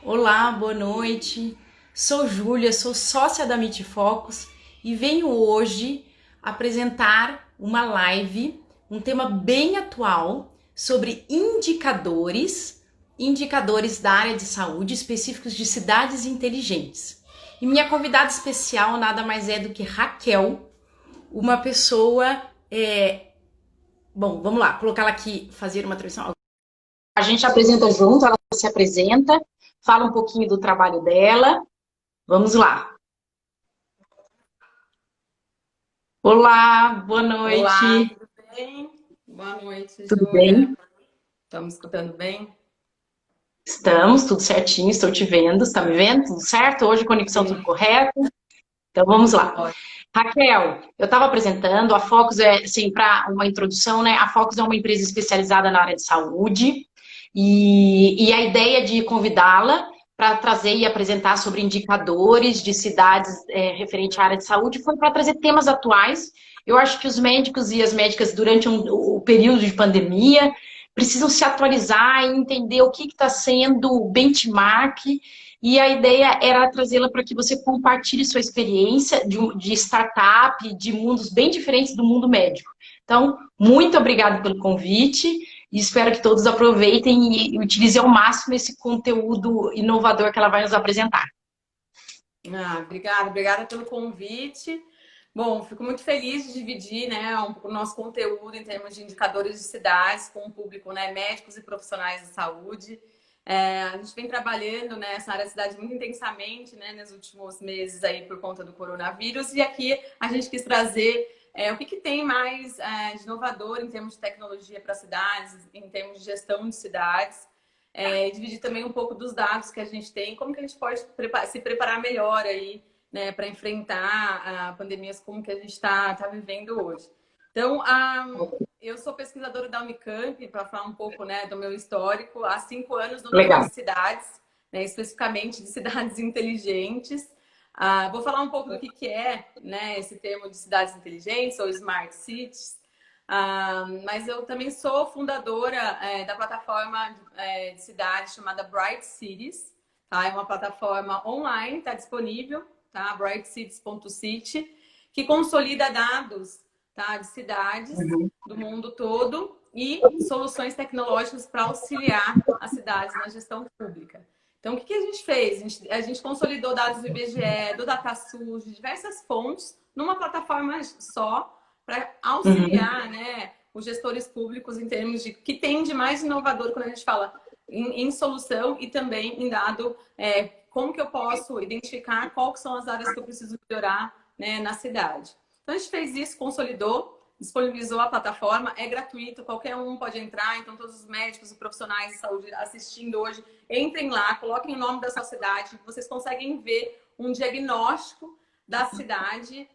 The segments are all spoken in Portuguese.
Olá, boa noite. Sou Júlia, sou sócia da Meet Focus e venho hoje apresentar uma live, um tema bem atual sobre indicadores da área de saúde específicos de cidades inteligentes. E minha convidada especial nada mais é do que Raquel, uma pessoa, bom, vamos lá, colocá-la aqui, fazer uma transmissão. A gente apresenta junto, ela se apresenta, fala um pouquinho do trabalho dela. Vamos lá. Olá, boa Olá, noite. tudo bem? Boa noite, Tudo Júlia. bem? Estamos escutando bem? Estamos, tudo certinho, estou te vendo. Está me vendo? Tudo certo? Hoje conexão tudo Sim. correto? Então vamos lá. Ótimo. Raquel, eu estava apresentando, a Focus assim, para uma introdução, né? A Focus é uma empresa especializada na área de saúde e a ideia de convidá-la para trazer e apresentar sobre indicadores de cidades referente à área de saúde foi para trazer temas atuais. Eu acho que os médicos e as médicas, durante o período de pandemia, precisam se atualizar e entender o que está sendo o benchmark e a ideia era trazê-la para que você compartilhe sua experiência de startup, de mundos bem diferentes do mundo médico. Então, muito obrigada pelo convite e espero que todos aproveitem e utilizem ao máximo esse conteúdo inovador que ela vai nos apresentar. Obrigada pelo convite. Bom, fico muito feliz de dividir, né, o nosso conteúdo em termos de indicadores de cidades com o público, né, médicos e profissionais de saúde. A gente vem trabalhando nessa área da cidade muito intensamente, né, nos últimos meses aí por conta do coronavírus, e aqui a gente quis trazer o que tem mais de inovador em termos de tecnologia para cidades, em termos de gestão de cidades, e dividir também um pouco dos dados que a gente tem, como que a gente pode se preparar melhor aí, né, para enfrentar pandemias como que a gente está vivendo hoje. Então, eu sou pesquisadora da Unicamp, para falar um pouco, né, do meu histórico, há 5 anos no tema Legal. de cidades, né, especificamente de cidades inteligentes. Vou falar um pouco do que é, né, esse termo de cidades inteligentes ou smart cities. Mas eu também sou fundadora da plataforma de cidades chamada Bright Cities. Tá? É uma plataforma online, está disponível, tá? brightcities.city, que consolida dados, tá, de cidades do mundo todo e soluções tecnológicas para auxiliar as cidades na gestão pública. Então, o que a gente fez? A gente consolidou dados do IBGE, do DataSUS, de diversas fontes, numa plataforma só, para auxiliar, né, os gestores públicos em termos de que tem de mais inovador quando a gente fala em solução e também em dado, como que eu posso identificar quais são as áreas que eu preciso melhorar, né, na cidade. Então, a gente fez isso, consolidou, disponibilizou a plataforma, é gratuito, qualquer um pode entrar, então todos os médicos e profissionais de saúde assistindo hoje, entrem lá, coloquem o nome da sua cidade, vocês conseguem ver um diagnóstico da cidade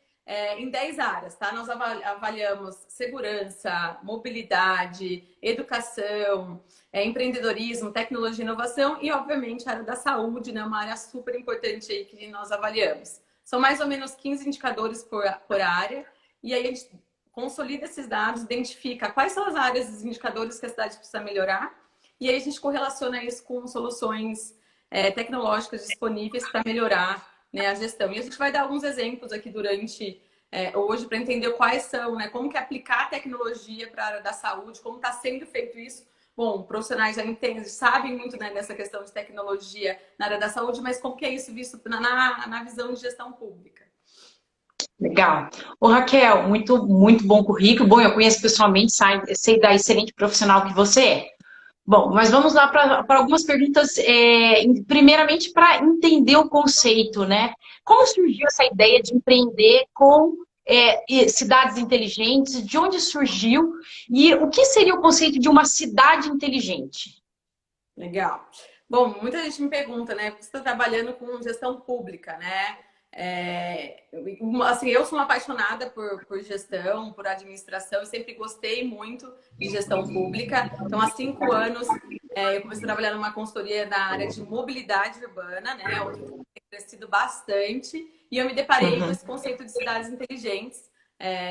em 10 áreas, tá? Nós avaliamos segurança, mobilidade, educação, empreendedorismo, tecnologia e inovação e, obviamente, a área da saúde, né? Uma área super importante aí que nós avaliamos. São mais ou menos 15 indicadores por área e aí a gente consolida esses dados, identifica quais são as áreas dos indicadores que a cidade precisa melhorar e aí a gente correlaciona isso com soluções tecnológicas disponíveis para melhorar, né, a gestão. E a gente vai dar alguns exemplos aqui durante hoje para entender quais são, né, como que aplicar a tecnologia para a área da saúde, como está sendo feito isso. Bom, profissionais já entendem, sabem muito, né, nessa questão de tecnologia na área da saúde, mas como que é isso visto na visão de gestão pública? Legal. Ô, Raquel, muito bom currículo. Bom, eu conheço pessoalmente, sei da excelente profissional que você é. Bom, mas vamos lá para algumas perguntas, primeiramente para entender o conceito, né? Como surgiu essa ideia de empreender com cidades inteligentes? De onde surgiu? E o que seria o conceito de uma cidade inteligente? Legal. Bom, muita gente me pergunta, né? Você está trabalhando com gestão pública, né? Assim, eu sou uma apaixonada por gestão, por administração, eu sempre gostei muito de gestão pública. Então, há 5 anos, Eu comecei a trabalhar numa consultoria na área de mobilidade urbana, né? Onde tem crescido bastante. E eu me deparei com Uhum. esse conceito de cidades inteligentes,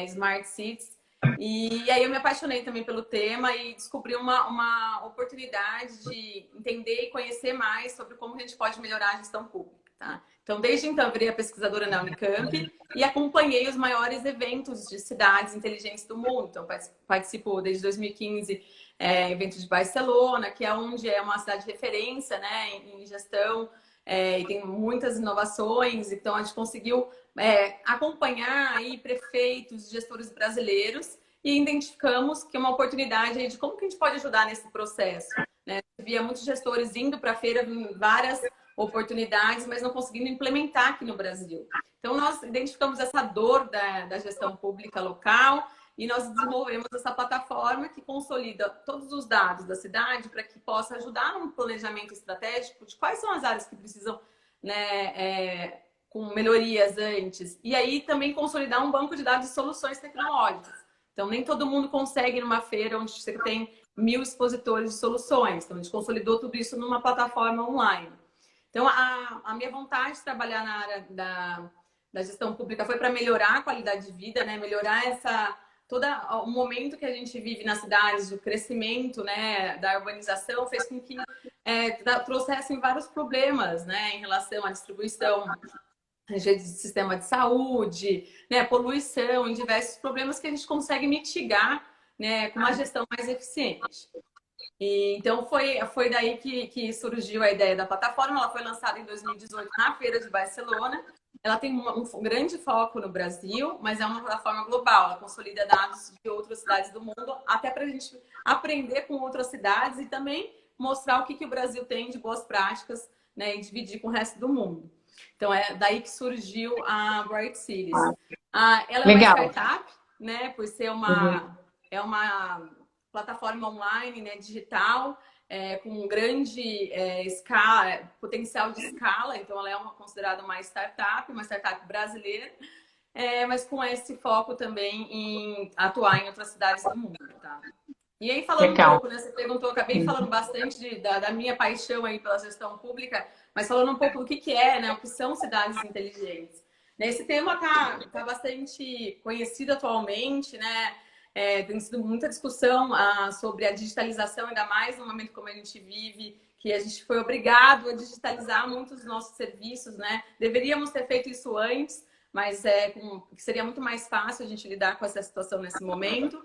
Smart Cities. E aí eu me apaixonei também pelo tema e descobri uma oportunidade de entender e conhecer mais sobre como a gente pode melhorar a gestão pública, tá? Então, desde então, eu virei a pesquisadora na Unicamp e acompanhei os maiores eventos de cidades inteligentes do mundo. Então, participo desde 2015 evento de Barcelona, que é onde é uma cidade de referência, né, em gestão, e tem muitas inovações. Então, a gente conseguiu acompanhar aí prefeitos, gestores brasileiros e identificamos que é uma oportunidade aí de como que a gente pode ajudar nesse processo, né? Via muitos gestores indo para a feira, várias oportunidades, mas não conseguindo implementar aqui no Brasil. Então, nós identificamos essa dor da gestão pública local e nós desenvolvemos essa plataforma que consolida todos os dados da cidade para que possa ajudar no planejamento estratégico de quais são as áreas que precisam, né, com melhorias antes. E aí também consolidar um banco de dados de soluções tecnológicas. Então, nem todo mundo consegue numa feira onde você tem 1000 expositores de soluções. Então, a gente consolidou tudo isso numa plataforma online. Então, a minha vontade de trabalhar na área da gestão pública foi para melhorar a qualidade de vida, né? Melhorar todo o momento que a gente vive nas cidades, o crescimento, né, da urbanização, fez com que trouxessem vários problemas, né, em relação à distribuição de sistema de saúde, né, poluição, em diversos problemas que a gente consegue mitigar, né, com uma gestão mais eficiente. E, então, foi daí que surgiu a ideia da plataforma. Ela foi lançada em 2018 na Feira de Barcelona. Ela tem um grande foco no Brasil, mas é uma plataforma global. Ela consolida dados de outras cidades do mundo, até para a gente aprender com outras cidades e também mostrar o que o Brasil tem de boas práticas, né, e dividir com o resto do mundo. Então, é daí que surgiu a Bright Cities. Ela é uma Legal. startup, né, por ser Uhum. uma plataforma online, né, digital, com grande escala, potencial de escala. Então, ela é considerada uma startup brasileira, mas com esse foco também em atuar em outras cidades do mundo, tá? E aí, falando um Legal. pouco, né, você perguntou, acabei falando bastante da minha paixão aí pela gestão pública, mas falando um pouco do que é, né, o que são cidades inteligentes. Esse tema tá bastante conhecido atualmente, né? Tem sido muita discussão sobre a digitalização, ainda mais no momento como a gente vive, que a gente foi obrigado a digitalizar muitos dos nossos serviços, né? Deveríamos ter feito isso antes, mas seria muito mais fácil a gente lidar com essa situação nesse momento.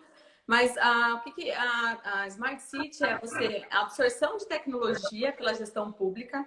Mas o que a Smart City é a absorção de tecnologia pela gestão pública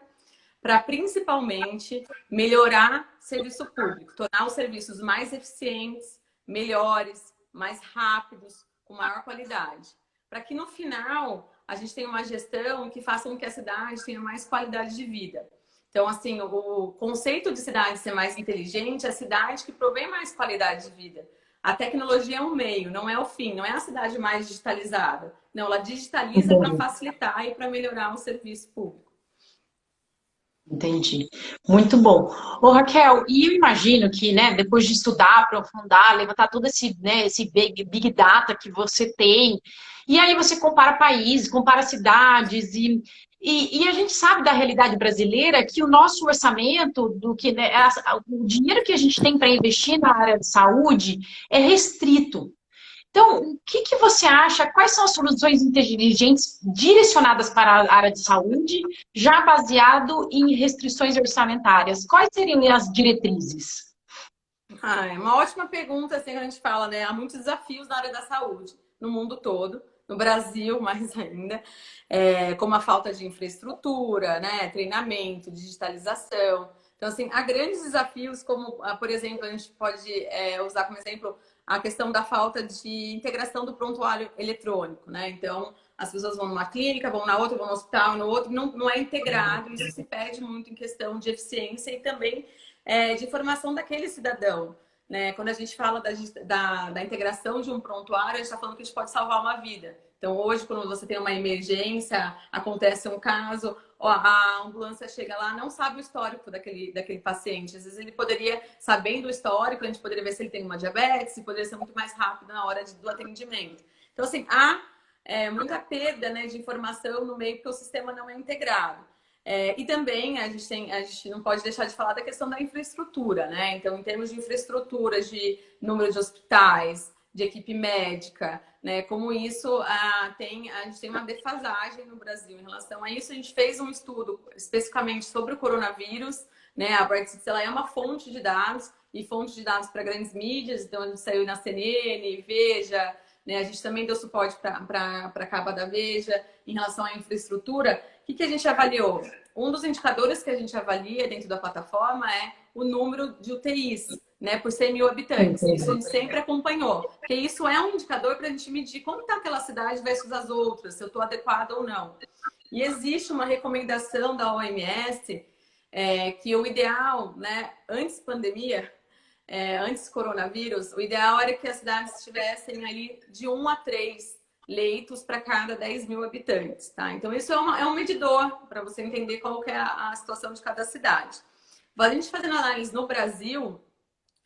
para principalmente melhorar serviço público, tornar os serviços mais eficientes, melhores, mais rápidos, com maior qualidade. Para que no final a gente tenha uma gestão que faça com que a cidade tenha mais qualidade de vida. Então, assim, o conceito de cidade ser mais inteligente é a cidade que provém mais qualidade de vida. A tecnologia é um meio, não é o fim, não é a cidade mais digitalizada. Não, ela digitaliza para Entendi. facilitar e para melhorar o serviço público. Entendi. Muito bom. Ô, Raquel, e eu imagino que, né, depois de estudar, aprofundar, levantar todo esse, né, esse big data que você tem, e aí você compara países, compara cidades, e a gente sabe da realidade brasileira que o nosso orçamento, do que, né, o dinheiro que a gente tem para investir na área de saúde é restrito. Então, o que você acha? Quais são as soluções inteligentes direcionadas para a área de saúde, já baseado em restrições orçamentárias? Quais seriam as diretrizes? É uma ótima pergunta, assim, a gente fala, né? Há muitos desafios na área da saúde, no mundo todo, no Brasil mais ainda, como a falta de infraestrutura, né? Treinamento, digitalização. Então, assim, há grandes desafios, como, por exemplo, a gente pode usar como exemplo a questão da falta de integração do prontuário eletrônico, né? Então, as pessoas vão numa clínica, vão na outra, vão no hospital, no outro, não é integrado, isso se perde muito em questão de eficiência e também de formação daquele cidadão. Né? Quando a gente fala da integração de um prontuário, a gente está falando que a gente pode salvar uma vida. Então, hoje, quando você tem uma emergência, acontece um caso, a ambulância chega lá, não sabe o histórico daquele paciente. Às vezes ele poderia, sabendo o histórico, a gente poderia ver se ele tem uma diabetes, e poderia ser muito mais rápido na hora do atendimento. Então, assim, há muita perda, né, de informação no meio, porque o sistema não é integrado. E também a gente não pode deixar de falar da questão da infraestrutura, né? Então, em termos de infraestrutura, de número de hospitais, de equipe médica, né? Como isso a gente tem uma defasagem no Brasil em relação a isso. A gente fez um estudo especificamente sobre o coronavírus, né? A Bright Cities, ela é uma fonte de dados e fonte de dados para grandes mídias, então a gente saiu na CNN, Veja, né? A gente também deu suporte para a capa da Veja em relação à infraestrutura. O que a gente avaliou? Um dos indicadores que a gente avalia dentro da plataforma é o número de UTIs, né, por 100 mil habitantes. Isso a gente sempre acompanhou, porque isso é um indicador para a gente medir como está aquela cidade versus as outras, se eu estou adequada ou não. E existe uma recomendação da OMS que o ideal, né, antes pandemia, antes coronavírus, o ideal era que as cidades tivessem ali de 1 a 3 leitos para cada 10 mil habitantes, tá? Então, isso é um medidor para você entender qual que é a situação de cada cidade. A gente fazendo análise no Brasil,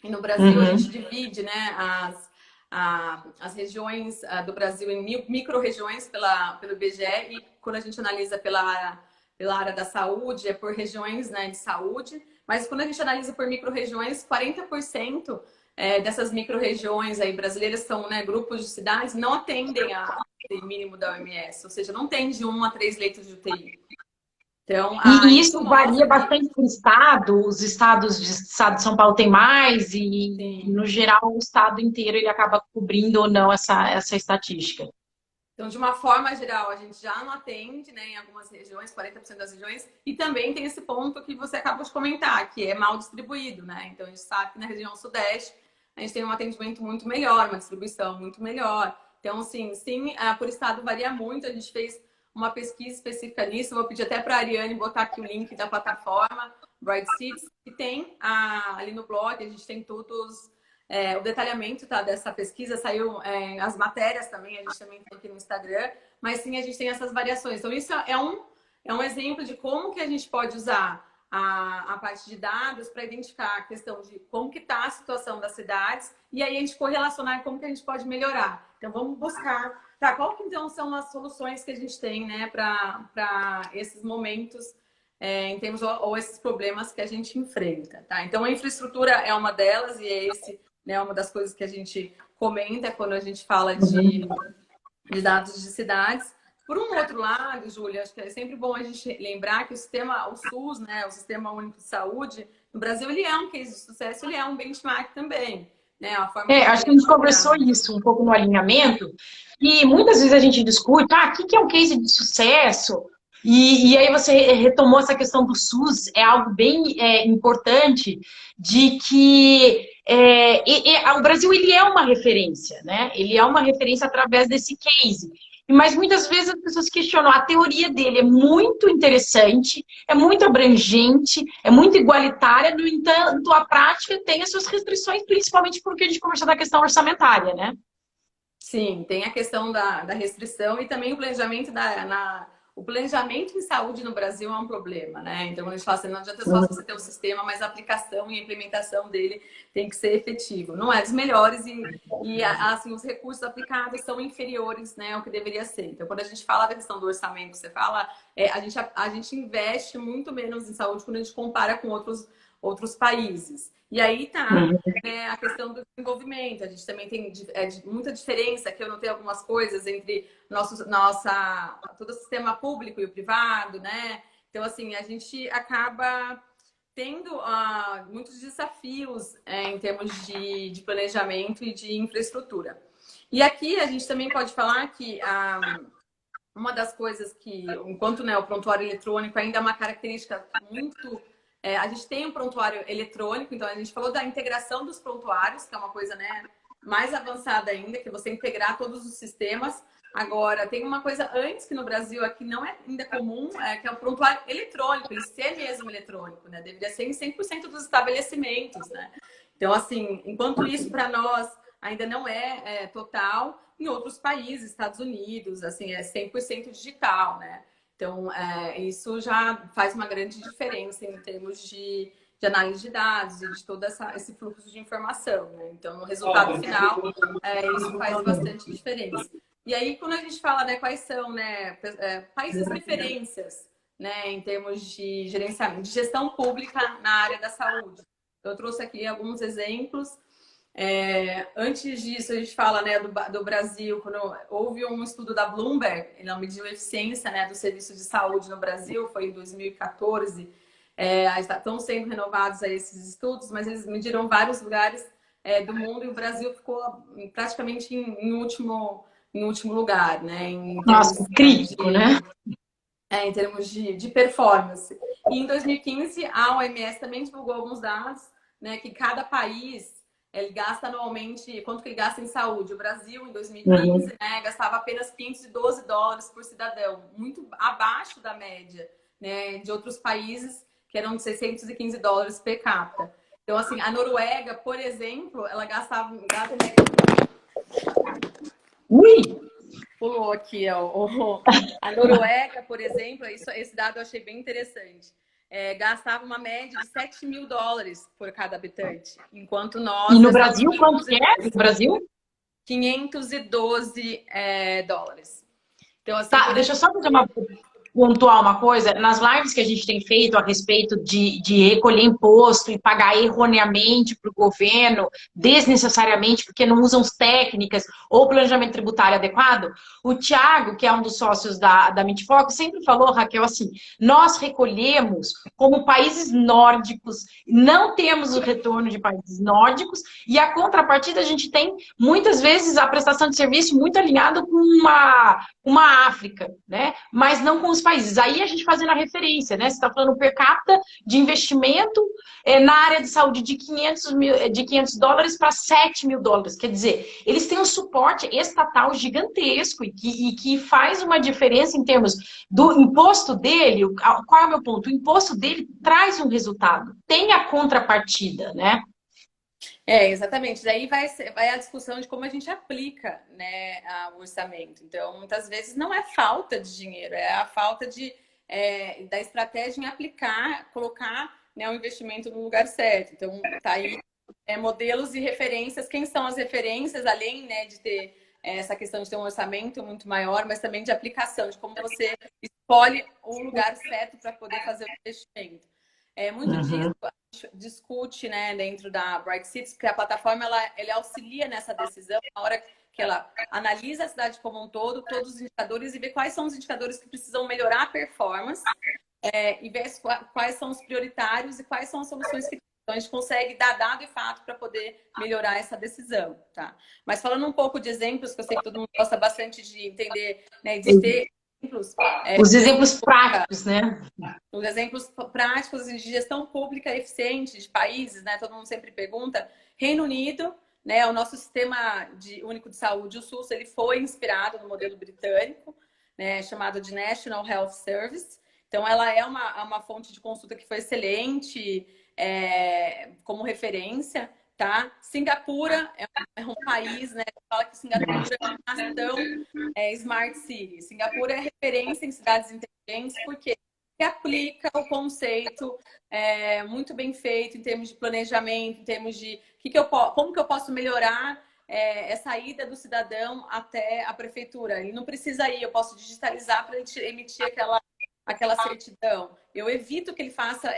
e no Brasil a gente divide, né, as regiões do Brasil em micro-regiões pelo IBGE, e quando a gente analisa pela área da saúde, é por regiões, né, de saúde, mas quando a gente analisa por micro-regiões, 40% dessas micro-regiões aí brasileiras são, né, grupos de cidades, não atendem a mínimo da OMS, ou seja, não tem de 1 a 3 leitos de UTI. Então, e isso varia bastante por estado, os estados de estado de São Paulo tem mais, e no geral o estado inteiro ele acaba cobrindo ou não essa estatística. Então, de uma forma geral, a gente já não atende, né, em algumas regiões, 40% das regiões, e também tem esse ponto que você acabou de comentar, que é mal distribuído, né? Então, a gente sabe que na região sudeste a gente tem um atendimento muito melhor, uma distribuição muito melhor. Então, sim, por estado varia muito. A gente fez uma pesquisa específica nisso. Vou pedir até para a Ariane botar aqui o link da plataforma Bright Cities, que tem ali no blog, a gente tem todos o detalhamento, tá, dessa pesquisa, saiu as matérias também, a gente também tem aqui no Instagram, mas sim, a gente tem essas variações. Então, isso é um exemplo de como que a gente pode usar a parte de dados para identificar a questão de como que está a situação das cidades e aí a gente correlacionar como que a gente pode melhorar. Então, vamos buscar, tá, qual que então são as soluções que a gente tem, né, para esses momentos em termos ou esses problemas que a gente enfrenta, tá? Então, a infraestrutura é uma delas e é né, uma das coisas que a gente comenta quando a gente fala de dados de cidades. Por um outro lado, Júlia, acho que é sempre bom a gente lembrar que o SUS, né, o Sistema Único de Saúde, no Brasil, ele é um case de sucesso, ele é um benchmark também. Né, acho que a gente conversou isso um pouco no alinhamento, e muitas vezes a gente discute, o que é um case de sucesso? E aí você retomou essa questão do SUS, é algo bem importante, de que o Brasil ele é uma referência, né? Ele é uma referência através desse case. Mas muitas vezes as pessoas questionam, a teoria dele é muito interessante, é muito abrangente, é muito igualitária, no entanto, a prática tem as suas restrições, principalmente porque a gente conversou da questão orçamentária, né? Sim, tem a questão da restrição e também o planejamento o planejamento em saúde no Brasil é um problema, né? Então, quando a gente fala assim, não adianta só você ter um sistema, mas a aplicação e a implementação dele tem que ser efetivo. Não é dos melhores e assim, os recursos aplicados são inferiores, né, ao que deveria ser. Então, quando a gente fala da questão do orçamento, você fala, a gente investe muito menos em saúde quando a gente compara com outros países. E aí tá a questão do desenvolvimento. A gente também tem muita diferença, que eu notei algumas coisas entre todo o sistema público e o privado, né? Então, assim, a gente acaba tendo muitos desafios em termos de planejamento e de infraestrutura. E aqui a gente também pode falar que uma das coisas que, enquanto né, o prontuário eletrônico ainda é uma característica muito... a gente tem um prontuário eletrônico, então a gente falou da integração dos prontuários, que é uma coisa né, mais avançada ainda, que é você integrar todos os sistemas. Agora, tem uma coisa antes que no Brasil aqui não é ainda comum, que é o prontuário eletrônico, ele ser mesmo eletrônico, né? Deveria ser em 100% dos estabelecimentos, né? Então, assim, enquanto isso para nós ainda não é total, em outros países, Estados Unidos, assim, é 100% digital, né? Então, isso já faz uma grande diferença em termos de análise de dados e de todo esse fluxo de informação, né? Então, no resultado final, isso faz bastante diferença. E aí, quando a gente fala, né, quais são, né, países referências, né, em termos de gerenciamento, de gestão pública na área da saúde. Eu trouxe aqui alguns exemplos. Antes disso, a gente fala, né, do Brasil, quando houve um estudo da Bloomberg, ele mediu a eficiência, né, do serviço de saúde no Brasil, foi em 2014. Estão sendo renovados aí esses estudos, mas eles mediram vários lugares do mundo e o Brasil ficou praticamente em último lugar, né? Nossa, crítico, né? Em termos de performance. E em 2015, a OMS também divulgou alguns dados, né, que cada país ele gasta anualmente, quanto que ele gasta em saúde. O Brasil, em 2015, né, gastava apenas $512 por cidadão, muito abaixo da média, né, de outros países, que eram de $615 per capita. Então, assim, a Noruega, por exemplo, ela gasta Ui! Pulou aqui, ó. A Noruega, por exemplo, esse dado eu achei bem interessante. Gastava uma média de $7.000 por cada habitante, enquanto nós... E no Brasil, quanto que é? No Brasil? $512. Então, assim, Tá, deixa eu só fazer pontuar uma coisa. Nas lives que a gente tem feito a respeito de recolher imposto e pagar erroneamente para o governo, desnecessariamente, porque não usam técnicas ou planejamento tributário adequado, o Thiago, que é um dos sócios da Midfoco, sempre falou, Raquel, assim, nós recolhemos como países nórdicos, não temos o retorno de países nórdicos, e a contrapartida a gente tem, muitas vezes, a prestação de serviço muito alinhada com uma África, né? Mas não com os países. Aí a gente fazendo a referência, né? Você está falando per capita de investimento na área de saúde de $500 para $7.000. Quer dizer, eles têm um suporte estatal gigantesco e que faz uma diferença em termos do imposto dele. Qual é o meu ponto? O imposto dele traz um resultado, tem a contrapartida, né? Exatamente. Daí vai a discussão de como a gente aplica, né, o orçamento. Então, muitas vezes não é falta de dinheiro, é a falta da estratégia em aplicar, colocar, né, o investimento no lugar certo. Então, tá aí modelos e referências. Quem são as referências, além, né, de ter essa questão de ter um orçamento muito maior, mas também de aplicação, de como você escolhe o lugar certo para poder fazer o investimento. Muito disso a gente discute, né, dentro da Bright Cities, porque a plataforma ela auxilia nessa decisão, na hora que ela analisa a cidade como um todo, todos os indicadores e vê quais são os indicadores que precisam melhorar a performance e ver quais são os prioritários e quais são as soluções que então, a gente consegue dar dado e fato para poder melhorar essa decisão, tá? Mas falando um pouco de exemplos, que eu sei que todo mundo gosta bastante de entender, né, de ter exemplos. Os exemplos práticos, né? Os exemplos práticos de gestão pública eficiente de países, né? Todo mundo sempre pergunta. Reino Unido, né? O nosso sistema único de saúde, o SUS, ele foi inspirado no modelo britânico, né? Chamado de National Health Service. Então, ela é uma fonte de consulta que foi excelente como referência, tá? Singapura é um país, né? Fala que Singapura é uma nação Smart City. Singapura é referência em cidades inteligentes porque aplica o conceito muito bem feito em termos de planejamento, em termos de como que eu posso melhorar essa ida do cidadão até a prefeitura. Ele não precisa ir, eu posso digitalizar para ele emitir aquela certidão. Eu evito que ele faça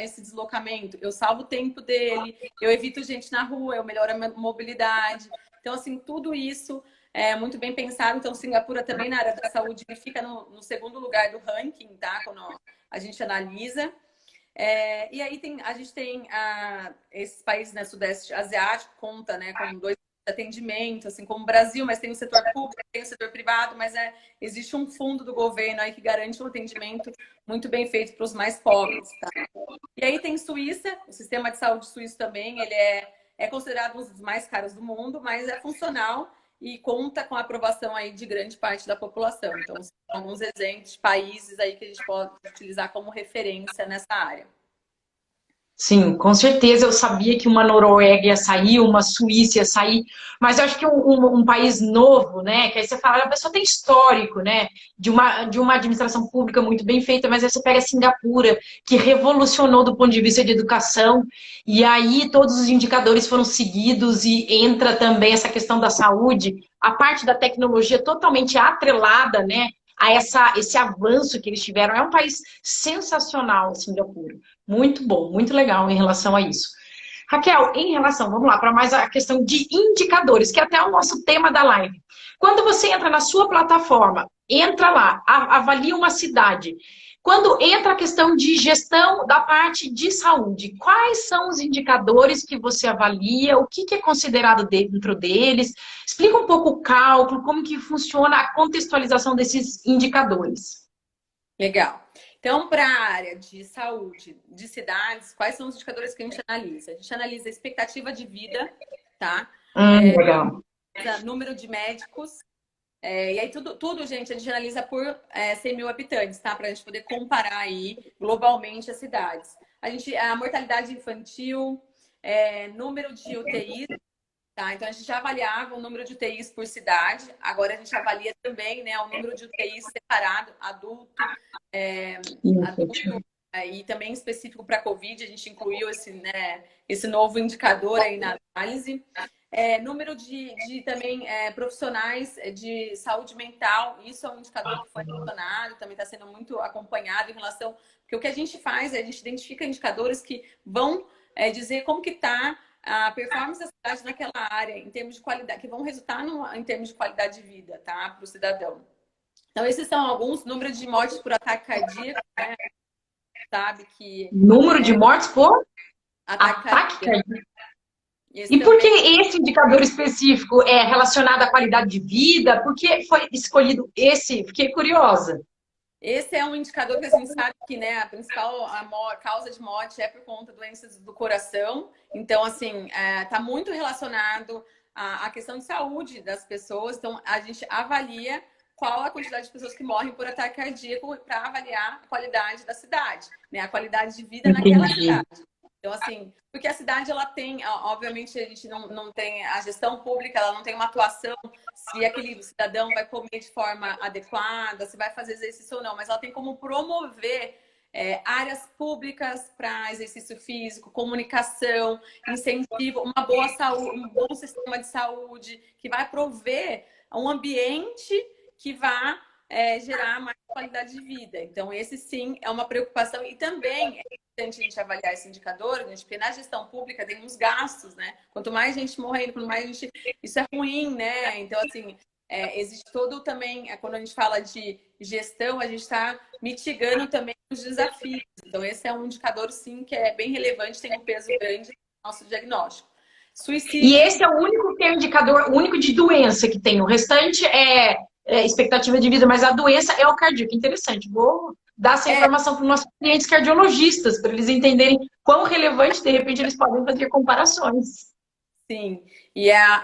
esse deslocamento, eu salvo o tempo dele, eu evito gente na rua, eu melhoro a mobilidade. Então, assim, tudo isso é muito bem pensado. Então, Singapura também na área da saúde, ele fica no segundo lugar do ranking, tá? Quando a gente analisa. E aí a gente tem esses países, né, Sudeste Asiático, conta, né, com 2 de atendimento, assim como o Brasil, mas tem o setor público, tem o setor privado, mas existe um fundo do governo aí que garante um atendimento muito bem feito para os mais pobres, tá? E aí tem Suíça, o sistema de saúde suíço também, ele é considerado um dos mais caros do mundo, mas é funcional e conta com a aprovação aí de grande parte da população. Então, são alguns exemplos de países aí que a gente pode utilizar como referência nessa área. Sim, com certeza eu sabia que uma Noruega ia sair, uma Suíça ia sair, mas eu acho que um país novo, né? Que aí você fala, a pessoa tem histórico, né? De uma administração pública muito bem feita, mas aí você pega Singapura, que revolucionou do ponto de vista de educação, e aí todos os indicadores foram seguidos e entra também essa questão da saúde. a parte da tecnologia totalmente atrelada, né, a esse avanço que eles tiveram. É um país sensacional, Singapura. Muito bom, muito legal em relação a isso. Raquel, em relação, vamos lá, para mais a questão de indicadores, que é até o nosso tema da live. Quando você entra na sua plataforma, entra lá, avalia uma cidade. Quando entra a questão de gestão da parte de saúde, quais são os indicadores que você avalia? O que é considerado dentro deles? Explica um pouco o cálculo, como que funciona a contextualização desses indicadores. Legal. Então, para a área de saúde de cidades, quais são os indicadores que a gente analisa? A gente analisa a expectativa de vida, tá? Legal. Número de médicos. E aí, tudo, gente, a gente analisa por 100 mil habitantes, tá? Para a gente poder comparar aí globalmente as cidades. A mortalidade infantil, número de UTIs, tá? Então, a gente já avaliava o número de UTIs por cidade. Agora, a gente avalia também, né, o número de UTIs separado, adulto, e também específico para a Covid. A gente incluiu esse novo indicador aí na análise. Número de também profissionais de saúde mental. Isso é um indicador que foi mencionado, também está sendo muito acompanhado em relação... Porque o que a gente faz é a gente identifica indicadores que vão dizer como que está a performance da cidade naquela área, em termos de qualidade, que vão resultar em termos de qualidade de vida, tá? Para o cidadão. Então, esses são alguns números de mortes por ataque cardíaco, né? Sabe que... Número de mortes por ataque cardíaco. E por que esse indicador específico é relacionado à qualidade de vida? Por que foi escolhido esse? Fiquei curiosa. Esse é um indicador que a gente sabe que, né, a principal causa de morte é por conta de doenças do coração. Então, assim, está muito relacionado à questão de saúde das pessoas. Então, a gente avalia qual a quantidade de pessoas que morrem por ataque cardíaco para avaliar a qualidade da cidade, né, a qualidade de vida naquela cidade. Então, assim, porque a cidade, ela tem, obviamente, a gente não tem, a gestão pública, ela não tem uma atuação se aquele cidadão vai comer de forma adequada, se vai fazer exercício ou não, mas ela tem como promover áreas públicas para exercício físico, comunicação, incentivo, uma boa saúde, um bom sistema de saúde, que vai prover um ambiente que vá gerar mais qualidade de vida. Então, esse sim é uma preocupação. E também é importante a gente avaliar esse indicador, porque na gestão pública tem uns gastos, né? Quanto mais gente morrendo, quanto mais gente... Isso é ruim, né? Então, assim, existe todo também... Quando a gente fala de gestão, a gente está mitigando também os desafios. Então, esse é um indicador, sim, que é bem relevante, tem um peso grande no nosso diagnóstico. Suicídio. E esse é o único que é o indicador, o único de doença que tem. O restante é expectativa de vida, mas a doença é o cardíaco. Interessante. Vou dar essa informação para os nossos clientes cardiologistas, para eles entenderem quão relevante, de repente, eles podem fazer comparações. Sim.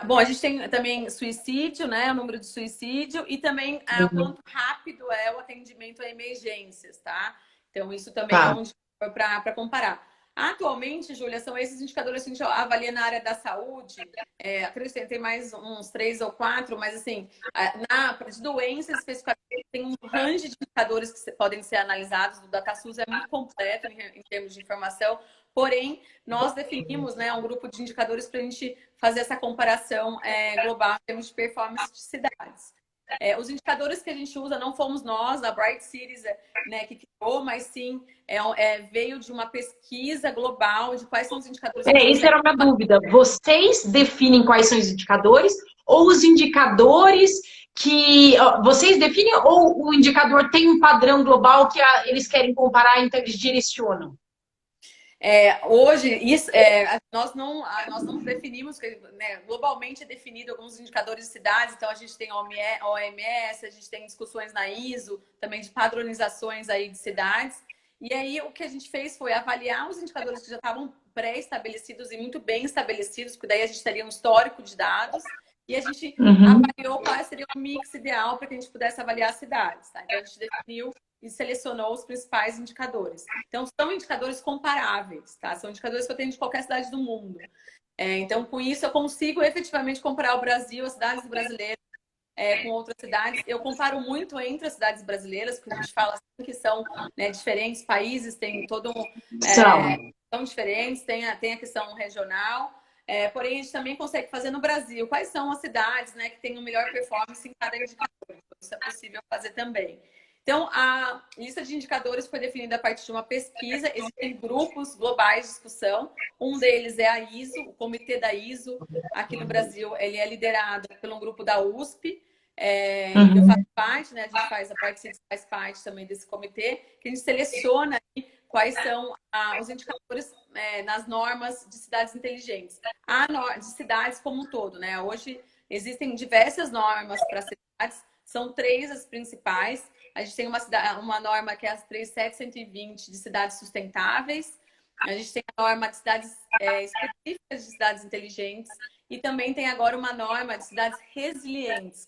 Bom, a gente tem também suicídio, né? O número de suicídio e também o quanto rápido é o atendimento a emergências, tá? Então, isso também é um indicador para comparar. Atualmente, Júlia, são esses indicadores que a gente avalia na área da saúde. Acredito que tem mais uns 3 ou 4, mas assim, de doenças especificamente, tem um range de indicadores que podem ser analisados. O DataSUS é muito completo em termos de informação, porém, nós definimos, né, um grupo de indicadores para a gente fazer essa comparação global em termos de performance de cidades. Os indicadores que a gente usa não fomos nós, a Bright Cities, né, que criou, mas sim veio de uma pesquisa global de quais são os indicadores. Isso era uma dúvida. Vocês definem quais são os indicadores ou os indicadores que vocês definem ou o indicador tem um padrão global que eles querem comparar, então eles direcionam? Hoje, nós não definimos, né, globalmente é definido alguns indicadores de cidades, então a gente tem OMS, a gente tem discussões na ISO, também de padronizações aí de cidades, e aí o que a gente fez foi avaliar os indicadores que já estavam pré-estabelecidos e muito bem estabelecidos, porque daí a gente teria um histórico de dados, e a gente avaliou qual seria o mix ideal para que a gente pudesse avaliar as cidades, tá? Então a gente definiu e selecionou os principais indicadores. Então, são indicadores comparáveis, tá? São indicadores que eu tenho de qualquer cidade do mundo. Então, com isso, eu consigo efetivamente comparar o Brasil, as cidades brasileiras, com outras cidades. Eu comparo muito entre as cidades brasileiras, porque a gente fala assim que são, né, diferentes países, tem todo são diferentes, tem a questão regional. porém, a gente também consegue fazer no Brasil. Quais são as cidades, né, que têm o melhor performance em cada indicador? Isso é possível fazer também. Então, a lista de indicadores foi definida a partir de uma pesquisa. Existem grupos globais de discussão. Um deles é a ISO, o comitê da ISO. Aqui no Brasil, ele é liderado pelo grupo da USP. Eu faço parte, né? A gente faz, a parte faz parte também desse comitê, que a gente seleciona quais são os indicadores nas normas de cidades inteligentes. De cidades como um todo, né? Hoje existem diversas normas para cidades, são 3 as principais. A gente tem uma norma que é as 37120 de cidades sustentáveis. A gente tem a norma de cidades específicas de cidades inteligentes. E também tem agora uma norma de cidades resilientes.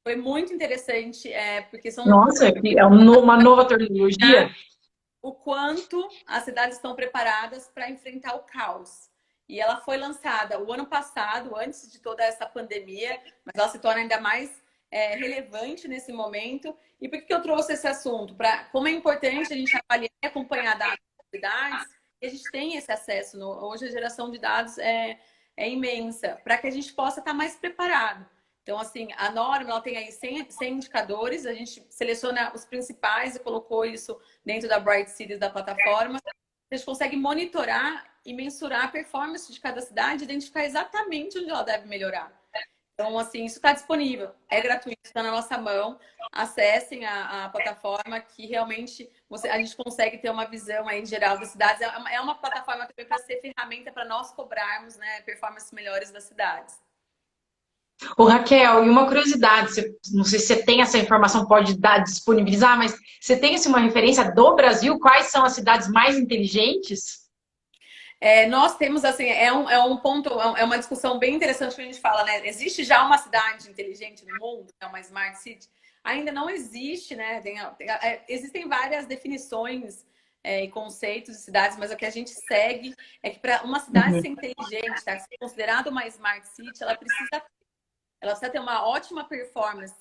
Foi muito interessante, porque são... Nossa, é uma nova terminologia. O quanto as cidades estão preparadas para enfrentar o caos. E ela foi lançada o ano passado, antes de toda essa pandemia, mas ela se torna ainda mais relevante nesse momento. E por que eu trouxe esse assunto? Como é importante a gente avaliar e acompanhar dados das cidades, e a gente tem esse acesso. Hoje a geração de dados é imensa, para que a gente possa estar mais preparado. Então, assim, a norma ela tem aí 100 indicadores, a gente seleciona os principais e colocou isso dentro da Bright Cities da plataforma. A gente consegue monitorar e mensurar a performance de cada cidade, identificar exatamente onde ela deve melhorar. Então, assim, isso está disponível, é gratuito, está na nossa mão. Acessem a plataforma que realmente a gente consegue ter uma visão aí geral das cidades. É uma plataforma também para ser ferramenta para nós cobrarmos, né, performances melhores das cidades. Ô, Raquel, e uma curiosidade, não sei se você tem essa informação, pode disponibilizar, mas você tem assim, uma referência do Brasil? Quais são as cidades mais inteligentes? Nós temos, assim, um ponto, é uma discussão bem interessante que a gente fala, né? Existe já uma cidade inteligente no mundo, é uma Smart City? Ainda não existe, né? Existem várias definições e conceitos de cidades, mas o que a gente segue é que para uma cidade ser inteligente, tá? Ser considerada uma Smart City, ela precisa ter uma ótima performance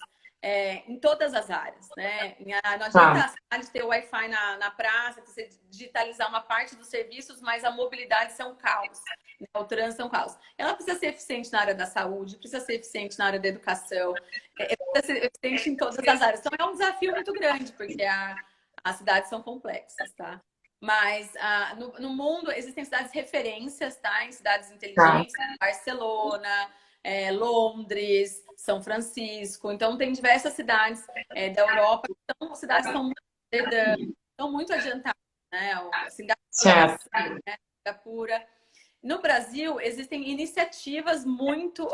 em todas as áreas, né? Não adianta a cidade ter Wi-Fi na praça, você digitalizar uma parte dos serviços, mas a mobilidade é um caos, né? O trânsito é um caos. Ela precisa ser eficiente na área da saúde, precisa ser eficiente na área da educação, precisa ser eficiente em todas as áreas. Então é um desafio muito grande, porque as cidades são complexas, tá? Mas no mundo existem cidades referências, tá? Em cidades inteligentes, Barcelona, Londres, São Francisco. Então, tem diversas cidades da Europa que são cidades que estão muito adiantadas, né? Singapura, né? Singapura. No Brasil, existem iniciativas muito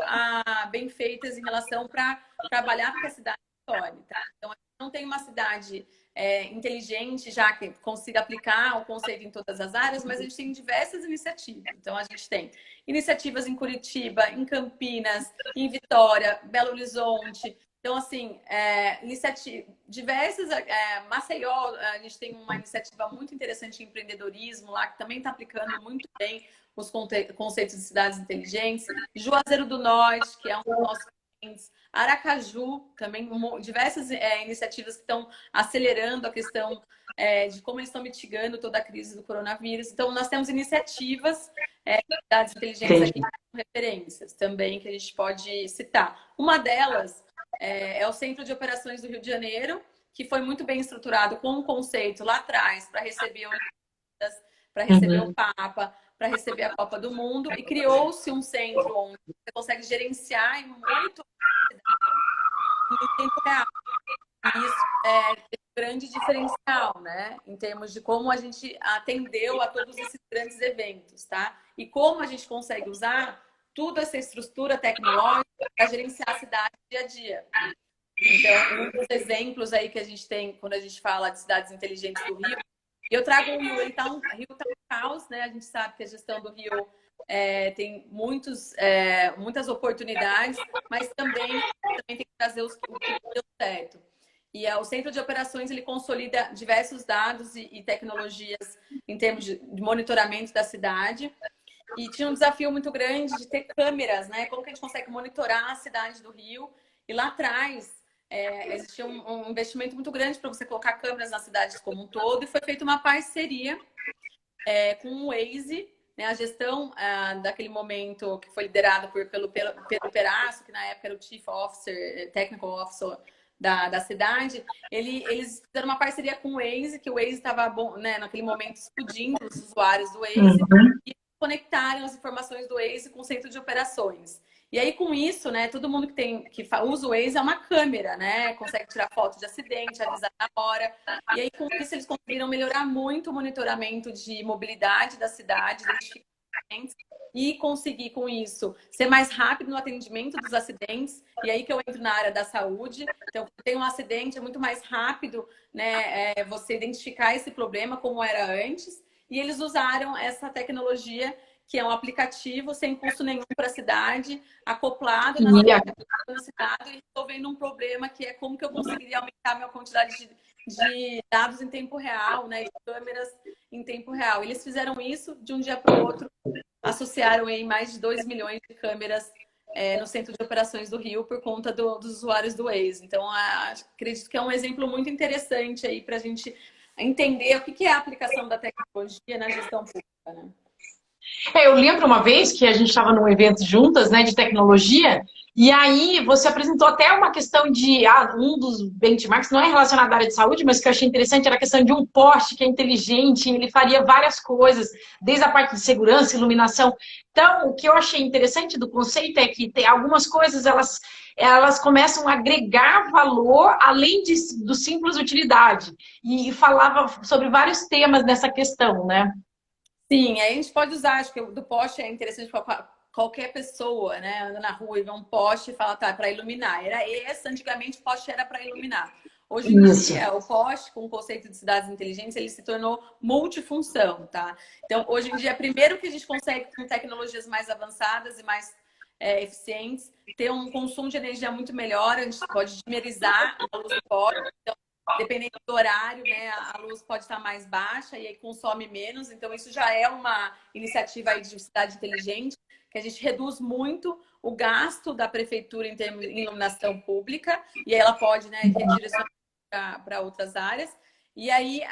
bem feitas em relação para trabalhar para a cidade torne, tá? Então, não tem uma cidade inteligente já que consiga aplicar o conceito em todas as áreas, mas a gente tem diversas iniciativas. Então, a gente tem iniciativas em Curitiba, em Campinas, em Vitória, Belo Horizonte. Então, assim, diversas... Maceió, a gente tem uma iniciativa muito interessante em empreendedorismo lá, que também está aplicando muito bem os conceitos de cidades inteligentes. Juazeiro do Norte, que é um dos nossos clientes. Aracaju, também diversas iniciativas que estão acelerando a questão de como eles estão mitigando toda a crise do coronavírus. Então, nós temos iniciativas de cidades inteligentes aqui, referências também que a gente pode citar. Uma delas é o Centro de Operações do Rio de Janeiro, que foi muito bem estruturado com um conceito lá atrás para receber para receber o Papa, para receber a Copa do Mundo, e criou-se um centro onde você consegue gerenciar e monitorar em tempo real. Isso é um grande diferencial, né? Em termos de como a gente atendeu a todos esses grandes eventos, tá? E como a gente consegue usar toda essa estrutura tecnológica para gerenciar a cidade dia a dia. Então, um dos exemplos aí que a gente tem quando a gente fala de cidades inteligentes do Rio, eu trago o Rio, o Rio está um caos, né? A gente sabe que a gestão do Rio tem muitas oportunidades, mas também tem que trazer o que deu certo. E o Centro de Operações, ele consolida diversos dados e tecnologias em termos de monitoramento da cidade. E tinha um desafio muito grande de ter câmeras, né? Como que a gente consegue monitorar a cidade do Rio? E lá atrás, existia um investimento muito grande para você colocar câmeras nas cidades como um todo. E foi feita uma parceria com o Waze né, a gestão daquele momento que foi liderado pelo Pedro Perasso, que na época era o Chief Officer, Technical Officer da cidade, eles fizeram uma parceria com o Waze, que o Waze estava, né, naquele momento explodindo os usuários do Waze, e conectaram as informações do Waze com o centro de operações. E aí, com isso, né, todo mundo que usa o Waze é uma câmera, né? Consegue tirar foto de acidente, avisar na hora. E aí, com isso, eles conseguiram melhorar muito o monitoramento de mobilidade da cidade, identificar acidentes, e conseguir, com isso, ser mais rápido no atendimento dos acidentes. E aí que eu entro na área da saúde. Então, tem um acidente, é muito mais rápido, né, você identificar esse problema como era antes. E eles usaram essa tecnologia, que é um aplicativo sem custo nenhum para a cidade, acoplado na cidade e resolvendo um problema que é como que eu conseguiria aumentar a minha quantidade de dados em tempo real, né, de câmeras em tempo real. Eles fizeram isso de um dia para o outro, associaram aí mais de 2 milhões de câmeras no Centro de Operações do Rio por conta dos usuários do Waze. Então, acredito que é um exemplo muito interessante aí para a gente entender o que é a aplicação da tecnologia na gestão pública, né? Eu lembro uma vez que a gente estava num evento juntas, né, de tecnologia, e aí você apresentou até uma questão de um dos benchmarks, não é relacionado à área de saúde, mas que eu achei interessante era a questão de um poste que é inteligente, ele faria várias coisas, desde a parte de segurança, iluminação. Então, o que eu achei interessante do conceito é que tem algumas coisas, elas começam a agregar valor além do simples utilidade. E falava sobre vários temas nessa questão, né? Sim, aí a gente pode usar, acho que o do poste é interessante para qualquer pessoa, né? Anda na rua e vê um poste e fala, tá, para iluminar. Era esse, antigamente o poste era para iluminar. Hoje em dia, o poste, com o conceito de cidades inteligentes, ele se tornou multifunção, tá? Então, hoje em dia, primeiro que a gente consegue, com tecnologias mais avançadas e mais eficientes, ter um consumo de energia muito melhor, a gente pode dimerizar a luz do poste. Então, dependendo do horário, né, a luz pode estar mais baixa e aí consome menos. Então, isso já é uma iniciativa aí de cidade inteligente, que a gente reduz muito o gasto da prefeitura em termos de iluminação pública, e aí ela pode, né, redirecionar para outras áreas. E aí,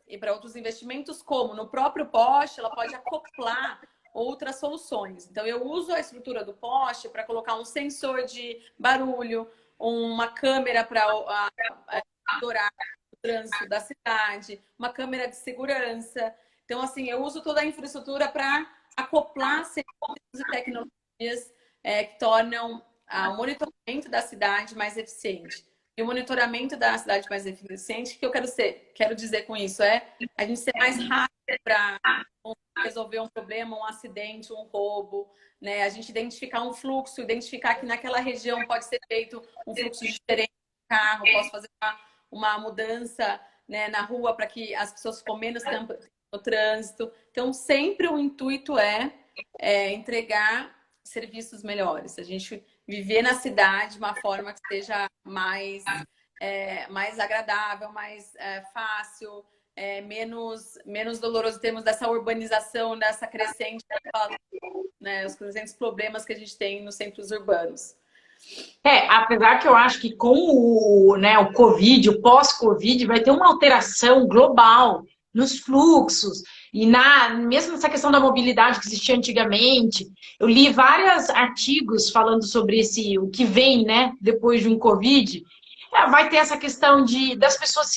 e para outros investimentos, como no próprio poste, ela pode acoplar outras soluções. Então, eu uso a estrutura do poste para colocar um sensor de barulho, uma câmera para monitorar o trânsito da cidade, uma câmera de segurança. Então, assim, eu uso toda a infraestrutura para acoplar serviços e tecnologias que tornam o monitoramento da cidade mais eficiente. E o monitoramento da cidade mais eficiente, o que eu quero dizer com isso é a gente ser mais rápido para resolver um problema, um acidente, um roubo, né? A gente identificar um fluxo, identificar que naquela região pode ser feito um fluxo diferente de carro, posso fazer uma mudança, né, na rua para que as pessoas ficam menos tempo no trânsito. Então, sempre o intuito é entregar serviços melhores. A gente viver na cidade de uma forma que seja mais agradável, mais fácil, menos doloroso em termos dessa urbanização, dessa crescente, né, os crescentes problemas que a gente tem nos centros urbanos. Apesar que eu acho que com o Covid, o pós-Covid, vai ter uma alteração global nos fluxos e mesmo nessa questão da mobilidade que existia antigamente. Eu li vários artigos falando sobre o que vem, né, depois de um Covid. Vai ter essa questão das pessoas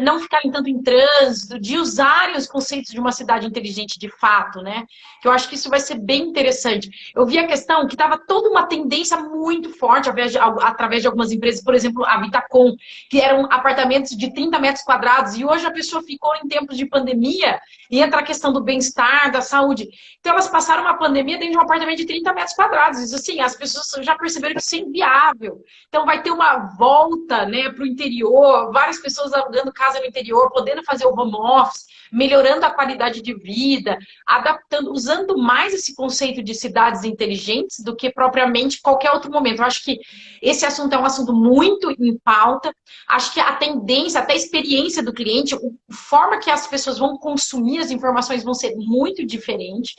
não ficarem tanto em trânsito, de usarem os conceitos de uma cidade inteligente de fato, né? Que eu acho que isso vai ser bem interessante. Eu vi a questão que estava toda uma tendência muito forte através de algumas empresas, por exemplo, a Vitacom, que eram apartamentos de 30 metros quadrados, e hoje a pessoa ficou em tempos de pandemia, e entra a questão do bem-estar, da saúde. Então elas passaram uma pandemia dentro de um apartamento de 30 metros quadrados. Isso assim, as pessoas já perceberam que isso é inviável. Então vai ter uma volta, né, para o interior, várias pessoas alugando casa no interior, podendo fazer o home office, melhorando a qualidade de vida, adaptando, usando mais esse conceito de cidades inteligentes do que propriamente qualquer outro momento. Eu acho que esse assunto é um assunto muito em pauta. Acho que a tendência, até a experiência do cliente, a forma que as pessoas vão consumir as informações vão ser muito diferentes.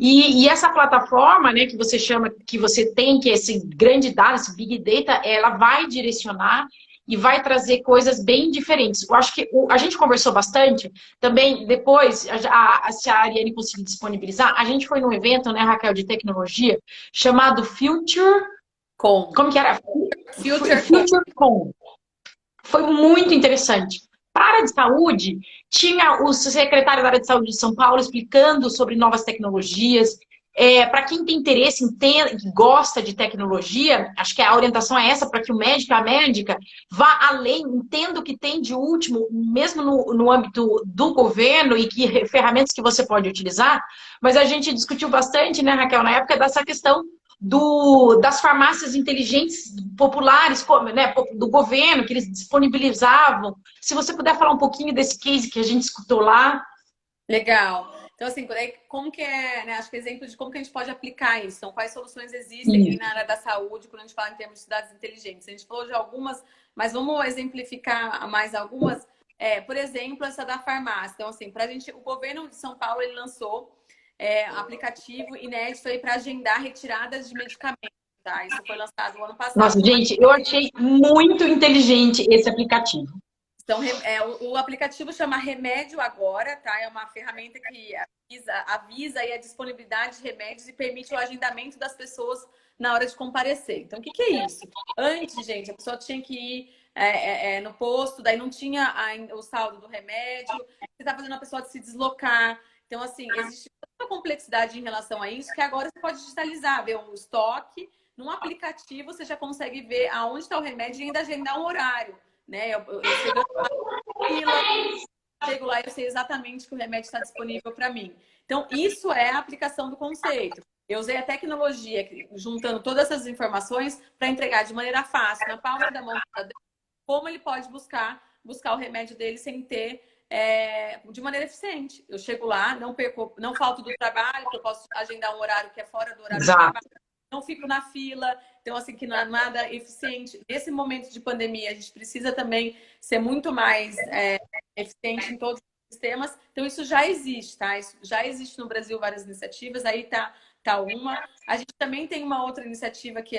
E essa plataforma, né, que você chama, que você tem, que é esse grande dado, esse Big Data, ela vai direcionar e vai trazer coisas bem diferentes. Eu acho que a gente conversou bastante, também depois, se a Ariane conseguir disponibilizar, a gente foi num evento, né, Raquel, de tecnologia, chamado Future... Com. Como que era? Future. FutureCon. Foi muito interessante. Para a área de saúde, tinha o secretário da área de saúde de São Paulo explicando sobre novas tecnologias. Para quem tem interesse, gosta de tecnologia, acho que a orientação é essa, para que o médico e a médica vá além, entenda o que tem de último, mesmo no âmbito do governo e que ferramentas que você pode utilizar. Mas a gente discutiu bastante, né, Raquel, na época dessa questão das farmácias inteligentes populares, né, do governo, que eles disponibilizavam. Se você puder falar um pouquinho desse case que a gente escutou lá. Legal. Então, assim, como que é, né, acho que exemplo de como que a gente pode aplicar isso. Então, quais soluções existem na área da saúde quando a gente fala em termos de cidades inteligentes. A gente falou de algumas, mas vamos exemplificar mais algumas. Por exemplo, essa da farmácia. Então, assim, o governo de São Paulo, ele lançou aplicativo inédito aí para agendar retiradas de medicamentos, tá? Isso foi lançado no ano passado. Nossa, gente, eu achei muito inteligente esse aplicativo. Então, o aplicativo chama Remédio Agora, tá? É uma ferramenta que avisa aí a disponibilidade de remédios e permite o agendamento das pessoas na hora de comparecer. Então, o que é isso? Antes, gente, a pessoa tinha que ir no posto, daí não tinha o saldo do remédio, você está fazendo a pessoa se deslocar. Então, assim, existe muita complexidade em relação a isso que agora você pode digitalizar, ver um estoque. Num aplicativo, você já consegue ver aonde está o remédio e ainda agendar um horário. Né? Eu chego lá e eu sei exatamente que o remédio está disponível para mim. Então, isso é a aplicação do conceito. Eu usei a tecnologia, juntando todas essas informações, para entregar de maneira fácil, na palma da mão, como ele pode buscar o remédio dele sem ter, de maneira eficiente. Eu chego lá, não falto do trabalho, porque eu posso agendar um horário que é fora do horário do trabalho. Não fico na fila, então assim, que não é nada eficiente. Nesse momento de pandemia, a gente precisa também ser muito mais eficiente em todos os sistemas. Então isso já existe, tá? Isso já existe no Brasil várias iniciativas, aí tá uma. A gente também tem uma outra iniciativa que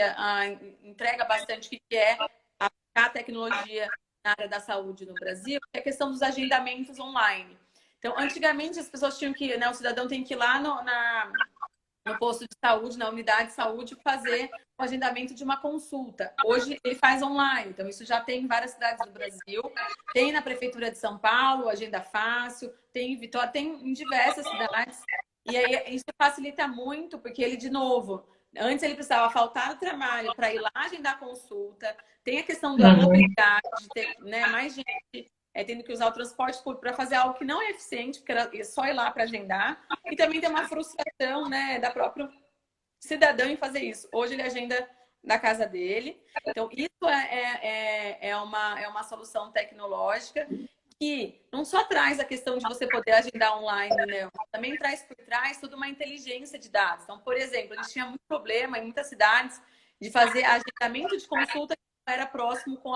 entrega bastante, que é aplicar a tecnologia na área da saúde no Brasil, que é a questão dos agendamentos online. Então, antigamente as pessoas tinham que, né, o cidadão tem que ir lá no posto de saúde, na unidade de saúde, fazer o agendamento de uma consulta. Hoje ele faz online, então isso já tem em várias cidades do Brasil. Tem na Prefeitura de São Paulo, Agenda Fácil, tem em Vitória, tem em diversas cidades. E aí isso facilita muito, porque ele, de novo, antes ele precisava faltar no trabalho para ir lá agendar a consulta. Tem a questão da mobilidade, de ter, né, mais gente tendo que usar o transporte público para fazer algo que não é eficiente, porque era só ir lá para agendar. E também tem uma frustração, né, da própria cidadão em fazer isso. Hoje ele agenda da casa dele. Então, isso é uma solução tecnológica que não só traz a questão de você poder agendar online, né? Também traz por trás toda uma inteligência de dados. Então, por exemplo, a gente tinha muito problema em muitas cidades de fazer agendamento de consulta era próximo com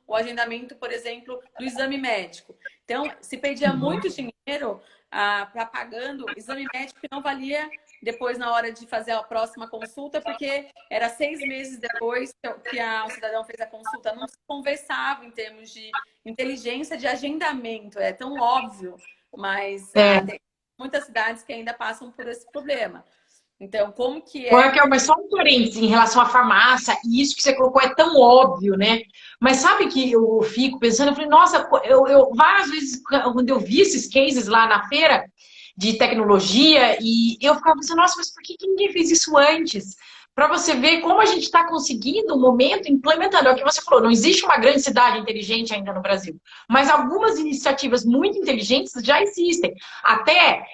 o agendamento, por exemplo, do exame médico. Então, se pedia muito dinheiro para pagando exame médico que não valia depois na hora de fazer a próxima consulta, porque era 6 meses depois que o cidadão fez a consulta. Não se conversava em termos de inteligência de agendamento. É tão óbvio, mas tem muitas cidades que ainda passam por esse problema. Então, como que é... Raquel, mas só um parênteses em relação à farmácia, e isso que você colocou é tão óbvio, né? Mas sabe que eu fico pensando, eu falei, nossa, eu várias vezes, quando eu vi esses cases lá na feira de tecnologia, e eu ficava pensando, nossa, mas por que ninguém fez isso antes? Para você ver como a gente está conseguindo, o momento, implementando. É o que você falou, não existe uma grande cidade inteligente ainda no Brasil. Mas algumas iniciativas muito inteligentes já existem. Até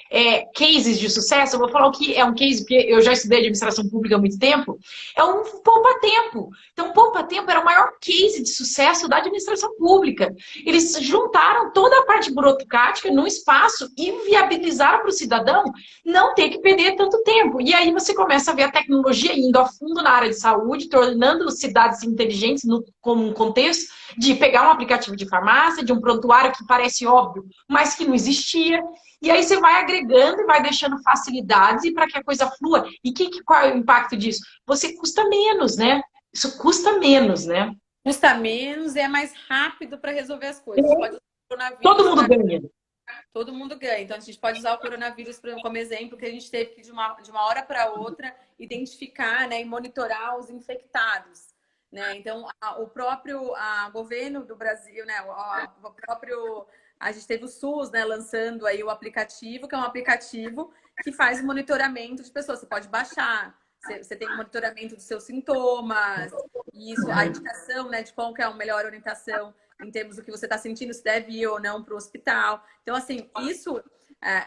cases de sucesso, eu vou falar o que é um case, porque eu já estudei administração pública há muito tempo, é um poupa-tempo. Então, poupa-tempo era o maior case de sucesso da administração pública. Eles juntaram toda a parte burocrática no espaço e viabilizaram para o cidadão não ter que perder tanto tempo. E aí você começa a ver a tecnologia indo a fundo na área de saúde, tornando cidades inteligentes como um contexto de pegar um aplicativo de farmácia, de um prontuário que parece óbvio, mas que não existia. E aí você vai agregando e vai deixando facilidades para que a coisa flua. E qual é o impacto disso? Você custa menos, né? Isso custa menos, né? Custa menos e é mais rápido para resolver as coisas. Pode usar o coronavírus, Todo mundo ganha. Todo mundo ganha. Então, a gente pode usar o coronavírus como exemplo, que a gente teve que, de uma hora para outra, identificar, né, e monitorar os infectados. Né? Então, o próprio governo do Brasil, né, o próprio... A gente teve o SUS, né, lançando aí o aplicativo, que é um aplicativo que faz o monitoramento de pessoas. Você pode baixar, você tem o monitoramento dos seus sintomas, isso, a indicação, né, de qual que é a melhor orientação em termos do que você está sentindo, se deve ir ou não para o hospital. Então, assim, isso,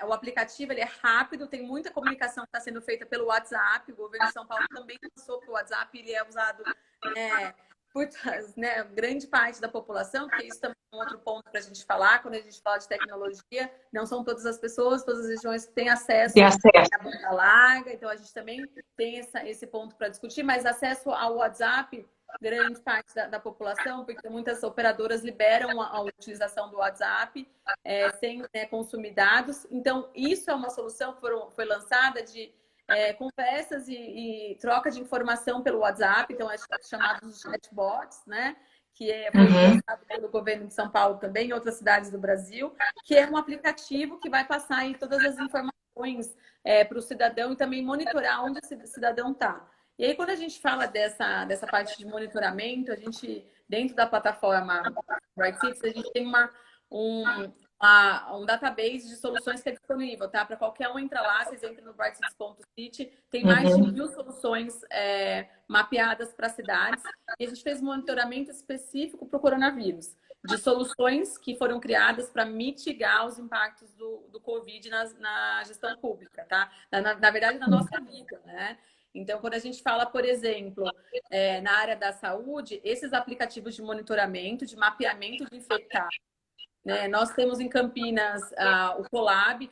o aplicativo, ele é rápido, tem muita comunicação que está sendo feita pelo WhatsApp, o governo de São Paulo também lançou para o WhatsApp, ele é usado por, né, grande parte da população, porque isso também é um outro ponto para a gente falar, quando a gente fala de tecnologia, não são todas as pessoas, todas as regiões que têm acesso à banda larga, então a gente também tem esse ponto para discutir, mas acesso ao WhatsApp, grande parte da população, porque muitas operadoras liberam a utilização do WhatsApp sem, né, consumir dados. Então, isso é uma solução que foi lançada de conversas e troca de informação pelo WhatsApp, então é chamado de chatbots, né? Que foi lançado pelo governo de São Paulo também, em outras cidades do Brasil, que é um aplicativo que vai passar aí todas as informações para o cidadão e também monitorar onde esse cidadão está. E aí, quando a gente fala dessa parte de monitoramento, a gente, dentro da plataforma Bright Cities, a gente tem um database de soluções que é disponível, tá? Para qualquer um entrar lá, vocês entram no brightcities.city, tem mais de 1.000 soluções mapeadas para cidades. E a gente fez um monitoramento específico para o coronavírus, de soluções que foram criadas para mitigar os impactos do Covid na gestão pública, tá? Na verdade, na nossa vida, né? Então, quando a gente fala, por exemplo, na área da saúde, esses aplicativos de monitoramento, de mapeamento de infectados, né? Nós temos em Campinas o Colab,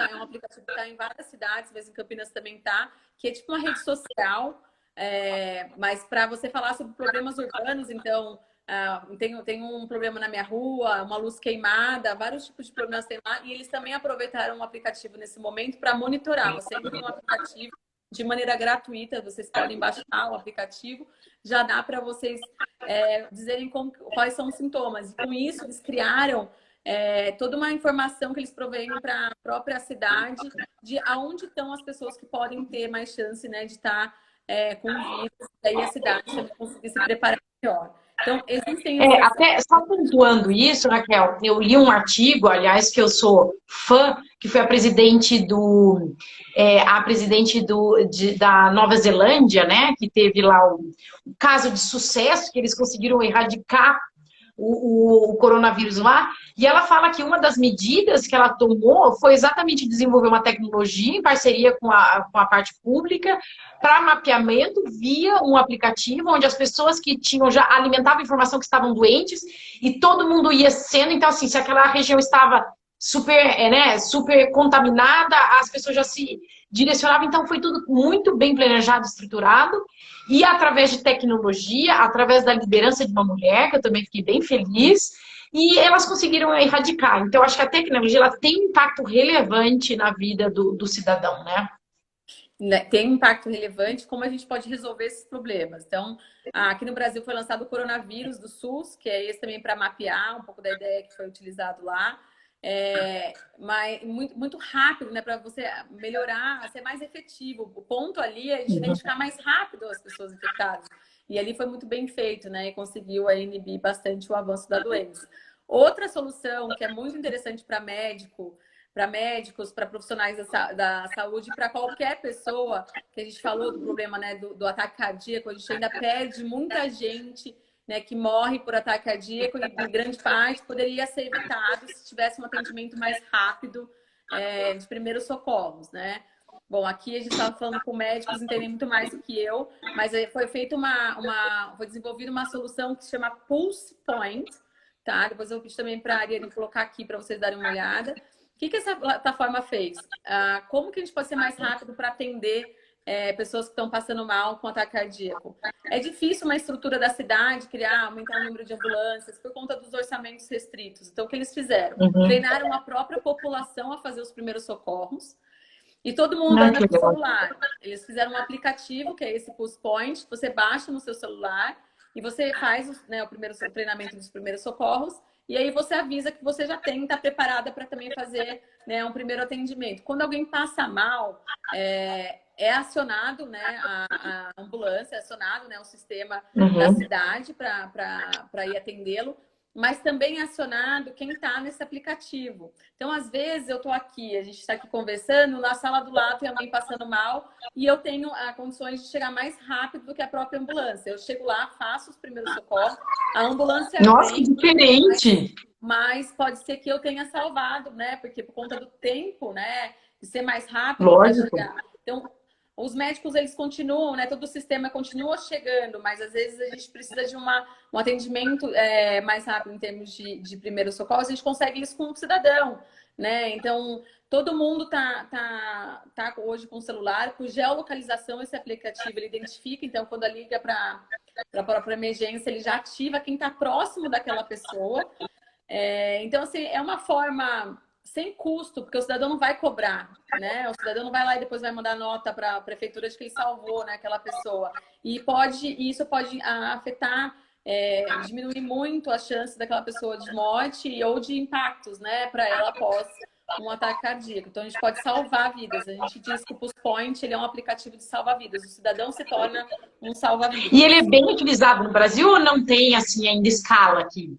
é um aplicativo que está em várias cidades, mas em Campinas também está, que é tipo uma rede social, mas para você falar sobre problemas urbanos, então, tem um problema na minha rua, uma luz queimada, vários tipos de problemas tem lá, e eles também aproveitaram o aplicativo nesse momento para monitorar. Você entra no aplicativo de maneira gratuita, vocês podem baixar o aplicativo, já dá para vocês dizerem quais são os sintomas. E com isso, eles criaram toda uma informação que eles provêm para a própria cidade de aonde estão as pessoas que podem ter mais chance, né, de estar com o vírus, e aí a cidade também conseguir se preparar melhor. Então, existem... Até só pontuando isso, Raquel, eu li um artigo, aliás, que eu sou fã, que foi a presidente da Nova Zelândia, né, que teve lá o caso de sucesso, que eles conseguiram erradicar o coronavírus lá, e ela fala que uma das medidas que ela tomou foi exatamente desenvolver uma tecnologia em parceria com a parte pública para mapeamento via um aplicativo onde as pessoas que tinham já alimentavam a informação que estavam doentes e todo mundo ia sendo, então assim, se aquela região estava super contaminada, as pessoas já se direcionavam, então foi tudo muito bem planejado, estruturado, e através de tecnologia, através da liderança de uma mulher, que eu também fiquei bem feliz, e elas conseguiram erradicar. Então, acho que a tecnologia ela tem um impacto relevante na vida do cidadão, né? Tem um impacto relevante, como a gente pode resolver esses problemas. Então, aqui no Brasil foi lançado o coronavírus do SUS, que é esse também para mapear um pouco da ideia que foi utilizado lá. Mas muito rápido, né, para você melhorar, ser mais efetivo. O ponto ali é a gente identificar mais rápido as pessoas infectadas. E ali foi muito bem feito, né, e conseguiu aí inibir bastante o avanço da doença. Outra solução que é muito interessante para médicos, para profissionais da saúde, para qualquer pessoa, que a gente falou do problema, né, do ataque cardíaco, a gente ainda perde muita gente, né, que morre por ataque cardíaco e grande parte poderia ser evitado se tivesse um atendimento mais rápido de primeiros socorros, né? Bom, aqui a gente estava falando com médicos, entendem muito mais do que eu, mas foi feita foi desenvolvida uma solução que se chama Pulse Point, tá? Depois eu pedi também para a Ariane colocar aqui para vocês darem uma olhada. O que essa plataforma fez? Como que a gente pode ser mais rápido para atender pessoas que estão passando mal com ataque cardíaco? É difícil uma estrutura da cidade aumentar o número de ambulâncias por conta dos orçamentos restritos. Então, o que eles fizeram? Treinaram a própria população a fazer os primeiros socorros e todo mundo anda com o celular. Eles fizeram um aplicativo, que é esse Pulse Point, que você baixa no seu celular e você faz né, o treinamento dos primeiros socorros, e aí você avisa que você já está preparada para também fazer, né, um primeiro atendimento. Quando alguém passa mal, é acionado, né, a ambulância, é acionado, né, o sistema da cidade para ir atendê-lo, mas também é acionado quem está nesse aplicativo. Então, às vezes, eu estou aqui, a gente está aqui conversando, na sala do lado tem alguém passando mal e eu tenho condições de chegar mais rápido do que a própria ambulância. Eu chego lá, faço os primeiros socorros, a ambulância Nossa, vem, que diferente! mas pode ser que eu tenha salvado, né? Porque por conta do tempo, né? De ser mais rápido para Lógico. chegar. Então, os médicos, eles continuam, né? Todo o sistema continua chegando, mas às vezes a gente precisa de um atendimento mais rápido em termos de primeiro socorro. A gente consegue isso com o cidadão, né? Então, todo mundo tá hoje com o celular, com geolocalização, esse aplicativo, ele identifica, então, quando liga para a própria emergência, ele já ativa quem está próximo daquela pessoa. Então, assim, é uma forma sem custo, porque o cidadão não vai cobrar, né? O cidadão não vai lá e depois vai mandar nota para a prefeitura de que ele salvou, né, aquela pessoa. E isso pode afetar, diminuir muito a chance daquela pessoa de morte ou de impactos, né, para ela após um ataque cardíaco. Então, a gente pode salvar vidas. A gente diz que o Pulse Point, ele é um aplicativo de salva-vidas. O cidadão se torna um salva-vidas. E ele é bem utilizado no Brasil ou não tem, assim, ainda escala aqui?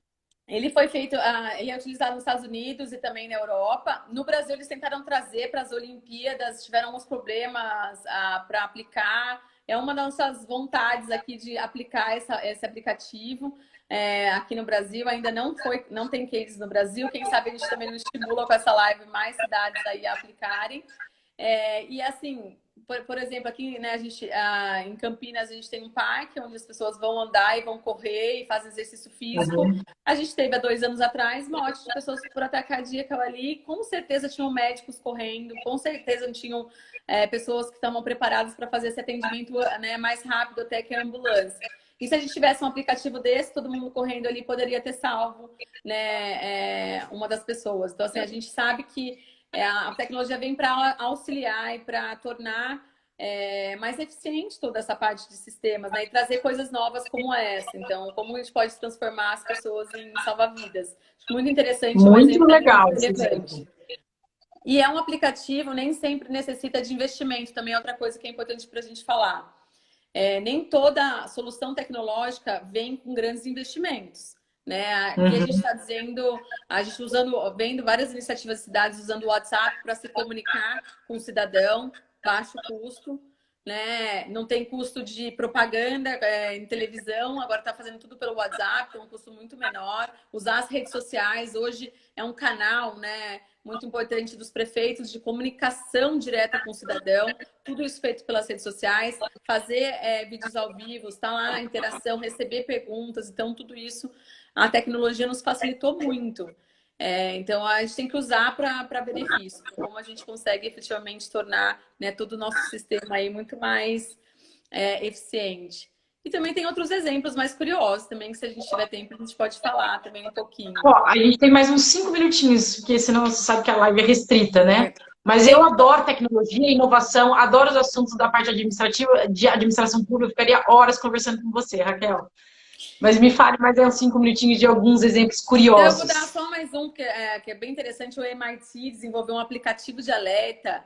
Ele foi feito, ele é utilizado nos Estados Unidos e também na Europa. No Brasil, eles tentaram trazer para as Olimpíadas, tiveram alguns problemas para aplicar. É uma das nossas vontades aqui de aplicar esse aplicativo. Aqui no Brasil ainda não tem cases no Brasil. Quem sabe a gente também não estimula com essa live mais cidades aí a aplicarem. E assim, por exemplo, aqui, né, em Campinas a gente tem um parque onde as pessoas vão andar e vão correr e fazem exercício físico. A gente teve há 2 anos atrás morte de pessoas por ataque cardíaco ali. Com certeza tinham médicos correndo, com certeza tinham pessoas que estavam preparadas para fazer esse atendimento, né, mais rápido até que a ambulância. E se a gente tivesse um aplicativo desse, todo mundo correndo ali poderia ter salvo, né, uma das pessoas. Então, assim, a gente sabe que a tecnologia vem para auxiliar e para tornar mais eficiente toda essa parte de sistemas, né? E trazer coisas novas como essa. Então, como a gente pode transformar as pessoas em salva-vidas. Muito interessante, um Muito exemplo legal muito esse relevante. exemplo. E é um aplicativo, nem sempre necessita de investimento. Também é outra coisa que é importante para a gente falar. Nem toda solução tecnológica vem com grandes investimentos. Né? Aqui a gente está dizendo, a gente vendo várias iniciativas de cidades usando o WhatsApp para se comunicar com o cidadão, baixo custo, né? Não tem custo de propaganda em televisão, agora está fazendo tudo pelo WhatsApp, tem um custo muito menor. Usar as redes sociais, hoje é um canal, né, muito importante dos prefeitos de comunicação direta com o cidadão, tudo isso feito pelas redes sociais, fazer vídeos ao vivo, estar lá na interação, receber perguntas, então tudo isso a tecnologia nos facilitou muito. Então, a gente tem que usar para benefício. Como a gente consegue efetivamente tornar, né, todo o nosso sistema aí muito mais eficiente. E também tem outros exemplos mais curiosos também, que se a gente tiver tempo, a gente pode falar também um pouquinho. Ó, a gente tem mais uns 5 minutinhos, porque senão você sabe que a live é restrita, né? Mas eu adoro tecnologia, inovação, adoro os assuntos da parte administrativa, de administração pública. Eu ficaria horas conversando com você, Raquel. Mas me fale mais uns 5 minutinhos de alguns exemplos curiosos. Eu vou dar só mais um, que é bem interessante. O MIT desenvolveu um aplicativo de alerta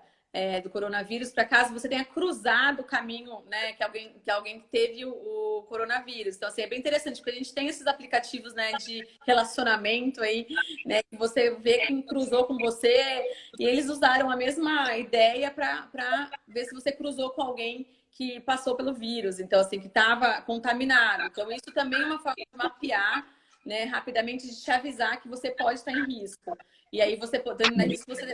do coronavírus, para caso você tenha cruzado o caminho, né, que alguém teve o coronavírus. Então, assim, é bem interessante, porque a gente tem esses aplicativos, né, de relacionamento aí, né, que você vê quem cruzou com você, e eles usaram a mesma ideia para ver se você cruzou com alguém que passou pelo vírus, então, assim, que estava contaminado. Então, isso também é uma forma de mapear, né, rapidamente, de te avisar que você pode estar em risco. E aí, você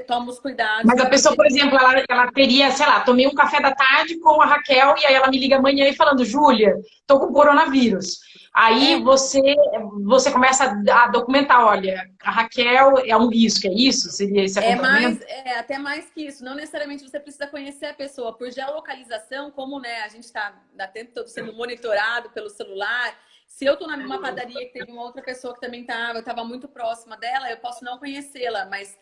toma os cuidados. Mas a pessoa, por exemplo, ela teria, sei lá, tomei um café da tarde com a Raquel e aí ela me liga amanhã e falando, Júlia, tô com coronavírus. Aí você começa a documentar, olha, a Raquel é um risco, é isso? Seria esse acompanhamento? Até mais que isso. Não necessariamente você precisa conhecer a pessoa. Por geolocalização, como, né, a gente está tempo todo sendo monitorado pelo celular, Se eu estou numa padaria que teve uma outra pessoa que também eu estava muito próxima dela, eu posso não conhecê-la, mas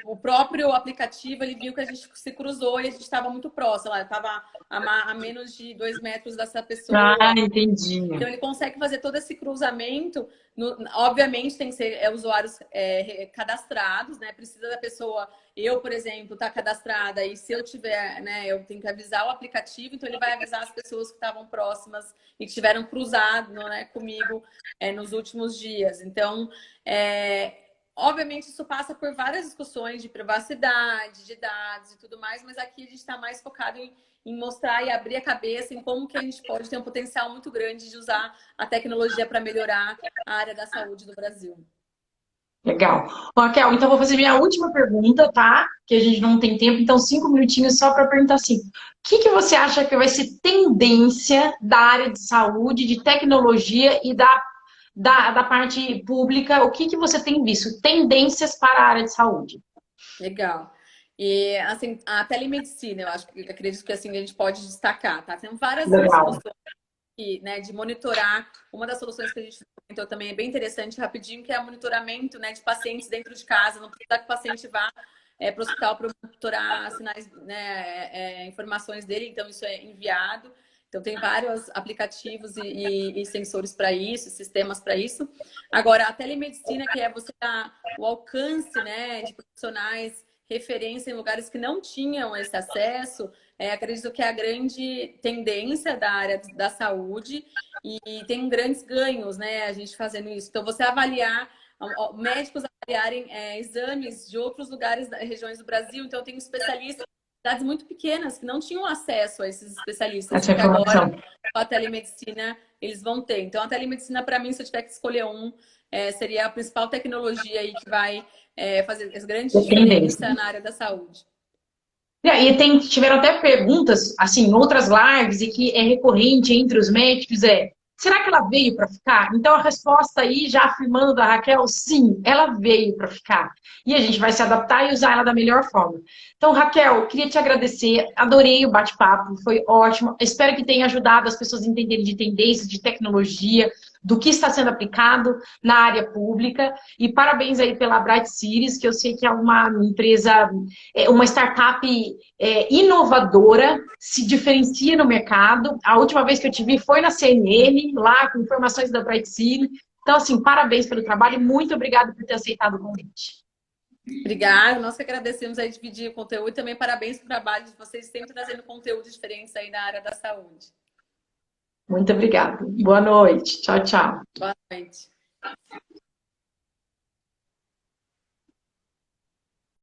o próprio aplicativo, ele viu que a gente se cruzou e a gente estava muito próximo. Eu estava a menos de 2 metros dessa Ah, pessoa. entendi. Então, ele consegue fazer todo esse cruzamento. Obviamente, tem que ser usuários cadastrados, né? Precisa da pessoa... Eu, por exemplo, estar cadastrada e se eu tiver, né, eu tenho que avisar o aplicativo, então ele vai avisar as pessoas que estavam próximas e que tiveram cruzado, né, comigo nos últimos dias. Então, obviamente, isso passa por várias discussões de privacidade, de dados e tudo mais, mas aqui a gente está mais focado em mostrar e abrir a cabeça em como que a gente pode ter um potencial muito grande de usar a tecnologia para melhorar a área da saúde do Brasil. Legal. Bom, Raquel, então vou fazer minha última pergunta, tá? Que a gente não tem tempo, então 5 minutinhos só para perguntar assim. O que você acha que vai ser tendência da área de saúde, de tecnologia e da parte pública? O que você tem visto? Tendências para a área de saúde. Legal. E, assim, a telemedicina, eu acredito que assim, a gente pode destacar, tá? Tem várias Legal. soluções né, de monitorar. Uma das soluções que a gente comentou também é bem interessante, rapidinho, que é o monitoramento, né, de pacientes dentro de casa. Não precisa que o paciente vá para o hospital para monitorar sinais, né, informações dele. Então, isso é enviado. Então, tem vários aplicativos e sensores para isso, sistemas para isso. Agora, a telemedicina, que é você dar o alcance, né, de profissionais, referência em lugares que não tinham esse acesso, acredito que é a grande tendência da área da saúde e tem grandes ganhos, né, a gente fazendo isso. Então, você avaliar, médicos avaliarem exames de outros lugares, regiões do Brasil. Então, tem especialistas em cidades muito pequenas que não tinham acesso a esses especialistas Essa e que agora, informação. com a telemedicina, eles vão ter. Então, a telemedicina, para mim, se eu tiver que escolher seria a principal tecnologia aí que vai fazer as grandes Tendência. diferenças na área da saúde. E tiveram até perguntas, assim, em outras lives, e que é recorrente entre os médicos, será que ela veio para ficar? Então, a resposta aí, já afirmando da Raquel, sim, ela veio para ficar. E a gente vai se adaptar e usar ela da melhor forma. Então, Raquel, queria te agradecer, adorei o bate-papo, foi ótimo. Espero que tenha ajudado as pessoas a entenderem de tendências, de tecnologia, do que está sendo aplicado na área pública. E parabéns aí pela Bright Cities, que eu sei que é uma empresa, uma startup inovadora, se diferencia no mercado. A última vez que eu te vi foi na CNN, lá com informações da Bright City. Então, assim, parabéns pelo trabalho e muito obrigada por ter aceitado o convite. Obrigada, nós que agradecemos aí dividir o conteúdo e também parabéns pelo trabalho de vocês sempre trazendo conteúdo diferente aí na área da saúde. Muito obrigada. Boa noite. Tchau, tchau. Boa noite.